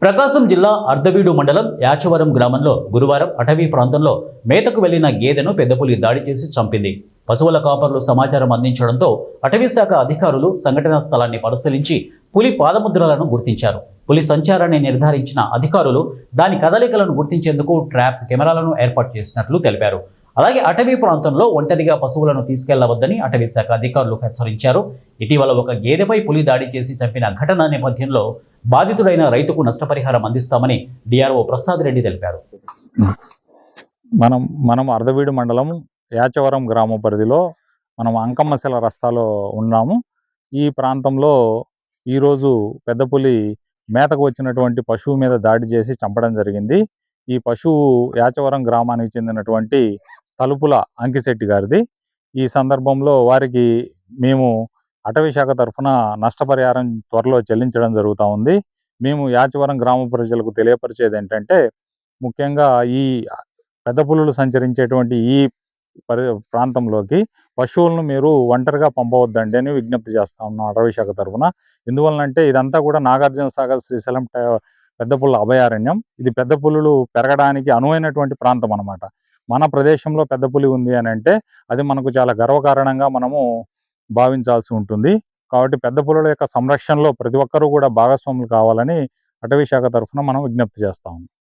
ప్రకాశం జిల్లా అర్ధవీడు మండలం యాచవరం గ్రామంలో గురువారం అటవీ ప్రాంతంలో మేతకు వెళ్లిన గేదెను పెద్దపులి దాడి చేసి చంపింది. పశువుల కాపర్లు సమాచారం అందించడంతో అటవీ శాఖ అధికారులు సంఘటనా స్థలాన్ని పరిశీలించి పులి పాదముద్రలను గుర్తించారు. పులి సంచారాన్ని నిర్ధారించిన అధికారులు దాని కదలికలను గుర్తించేందుకు ట్రాప్ కెమెరాలను ఏర్పాటు చేసినట్లు తెలిపారు. అలాగే అటవీ ప్రాంతంలో ఒంటరిగా పశువులను తీసుకెళ్లవద్దని అటవీ శాఖ అధికారులు హెచ్చరించారు. ఇటీవల ఒక గేదెపై పులి దాడి చేసి చంపిన ఘటన నేపథ్యంలో బాధితుడైన రైతుకు నష్టపరిహారం అందిస్తామని డిఆర్ఓ ప్రసాద్ రెడ్డి తెలిపారు. మనం అర్ధవీడు మండలం యాచవరం గ్రామ పరిధిలో మనం అంకమ్మశిల రస్తాలో ఉన్నాము. ఈ ప్రాంతంలో ఈరోజు పెద్ద పులి మేతకు వచ్చినటువంటి పశువు మీద దాడి చేసి చంపడం జరిగింది. ఈ పశువు యాచవరం గ్రామానికి చెందినటువంటి తలుపుల అంకిశెట్టి గారిది. ఈ సందర్భంలో వారికి మేము అటవీ శాఖ తరఫున నష్టపరిహారం త్వరలో చెల్లించడం జరుగుతూ ఉంది. మేము యాచవరం గ్రామ ప్రజలకు తెలియపరిచేది ఏంటంటే, ముఖ్యంగా ఈ పెద్ద పులులు సంచరించేటువంటి ఈ ప్రాంతంలోకి పశువులను మీరు ఒంటరిగా పంపవద్దండి అని విజ్ఞప్తి చేస్తా ఉన్నాం అటవీ శాఖ తరఫున. ఎందువలనంటే ఇదంతా కూడా నాగార్జున సాగర్ శ్రీశైలం పెద్ద పులుల అభయారణ్యం. ఇది పెద్ద పులులు పెరగడానికి అనువైనటువంటి ప్రాంతం అన్నమాట. మన ప్రదేశంలో పెద్ద పులి ఉంది అని అంటే అది మనకు చాలా గర్వకారణంగా మనము భావించాల్సి ఉంటుంది. కాబట్టి పెద్ద పులుల యొక్క సంరక్షణలో ప్రతి ఒక్కరూ కూడా భాగస్వాములు కావాలని అటవీ శాఖ తరఫున మనం విజ్ఞప్తి చేస్తాము.